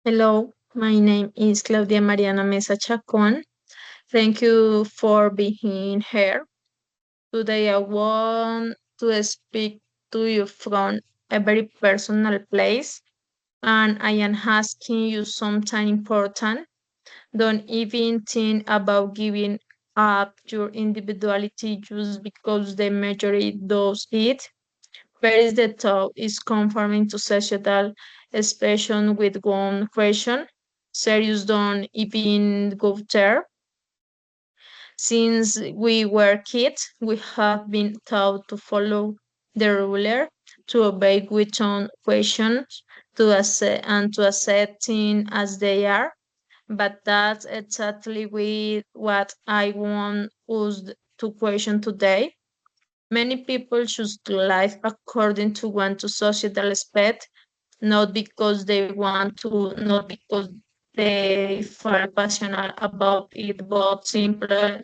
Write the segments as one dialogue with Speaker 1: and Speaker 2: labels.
Speaker 1: Hello, my name is Claudia Mariana Mesa Chacon. Thank you for being here. Today I want to speak to you from a very personal place, and I am asking you something important. Don't even think about giving up your individuality just because the majority does it. Where is the thought is conforming to societal expectation with one question. Serious don't even go there. Since we were kids, we have been taught to follow the ruler, to obey with on questions, to accept and to accept things as they are. But that's exactly what I want us to question today. Many people choose to live according to what to societal expect, not because they want to, not because they feel passionate about it, but simply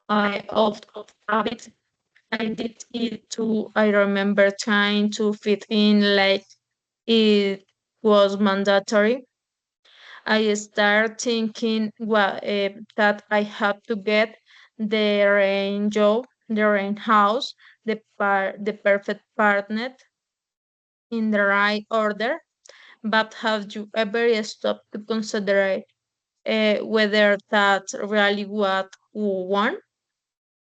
Speaker 1: of habit. I did it too. I remember trying to fit in like it was mandatory. I start thinking that I have to get the rain job, the rain house, the perfect partner in the right order. But have you ever stopped to consider whether that's really what we want?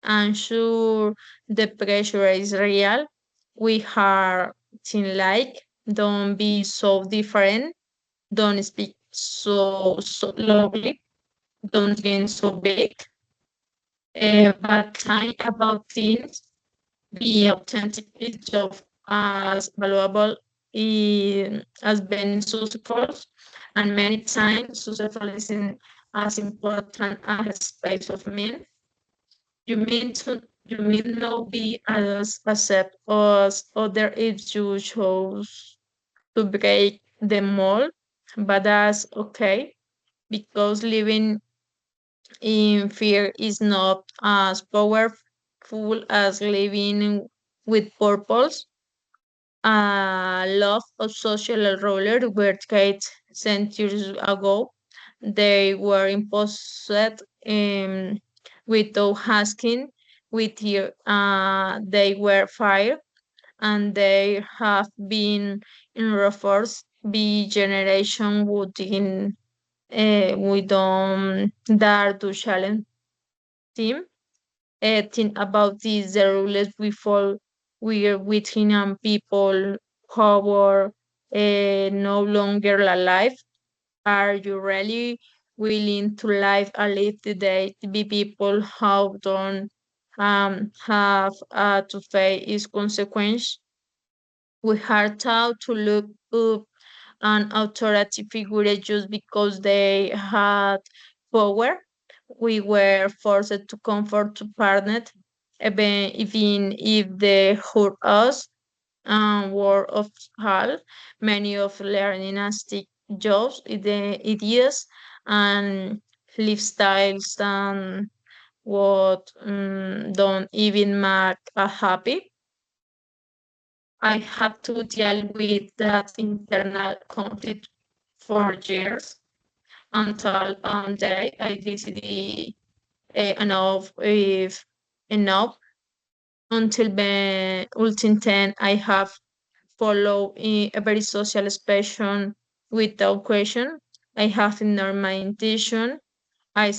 Speaker 1: I'm sure the pressure is real. We are teen like, don't be so different, don't speak so loudly, don't dream so big. But time about things, be authentic is just as valuable as being successful, and many times successful isn't as important as space of mean. You mean not be as accept as other if you chose to break the mold, but that's okay because living in fear is not as powerful as living with purpose. Love of social roller were created centuries ago. They were imposed without asking. They were fired, and they have been reinforced by generation within we don't dare to challenge them. Think about this, the rules we follow we're within and people who are no longer alive. Are you really willing to live today to be people who don't have to face its consequence? We are taught to look up an authority figure just because they had power. We were forced to comfort to partner, even if they hurt us. And word of all, many of learning and stick jobs, ideas, and lifestyles and what don't even make a happy. I had to deal with that internal conflict for years until one day I decided enough if enough until then I have followed a very social expression without question. I have ignored my intention. I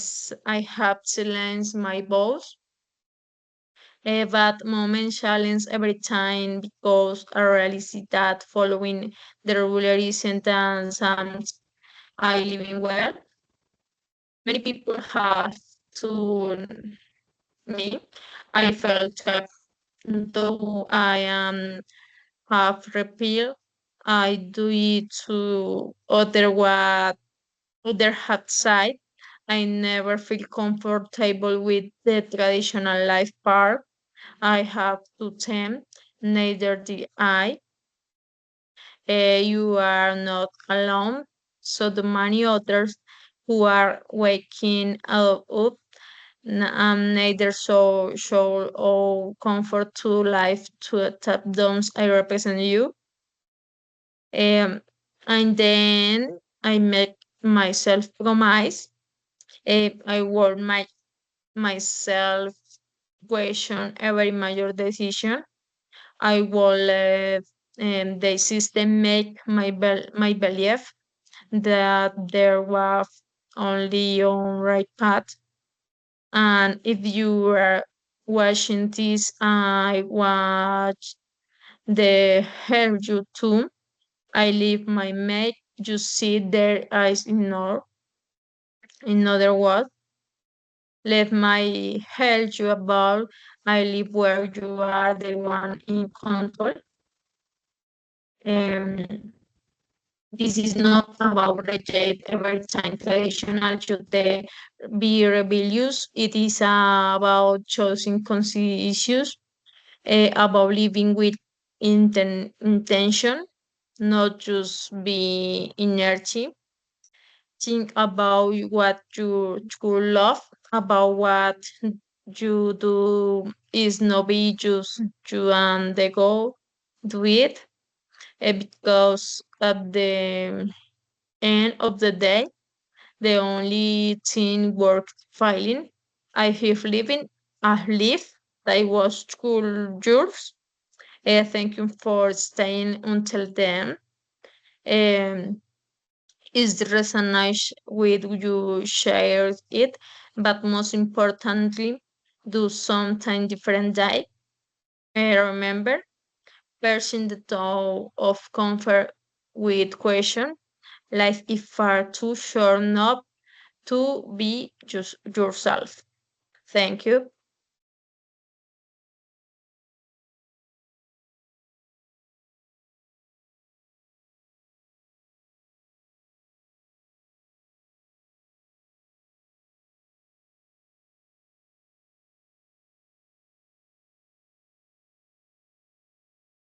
Speaker 1: have silenced my voice. That moment challenge every time because I realize that following the regular isn't I living well. Many people have to me. I felt that though I am half repeal, I do it to other hat side. I never feel comfortable with the traditional life part. I have to them, neither did I. You are not alone. So the many others who are waking up neither show or comfort to life to tap downs I represent you. Um, and then I make myself promise. I work myself question every major decision. I will let the system make my belief that there was only on right path. And if you are watching this, I watch the hair you too. I leave my mate. You see their eyes ignore. In other words, let my help you about. I live where you are the one in control. Um, this is not about reject every time traditional should they be rebellious. It is about choosing conscious issues, about living with intention, not just be inerty. Think about what you love, about what you do is not be just you and the go do it, because at the end of the day, the only thing worth filing I have living a life that was school yours. Thank you for staying until then. Um, is resonate with you share it, but most importantly, do something different day. Remember, pushing the toe of comfort with question. Life is far too short not to be just yourself. Thank you.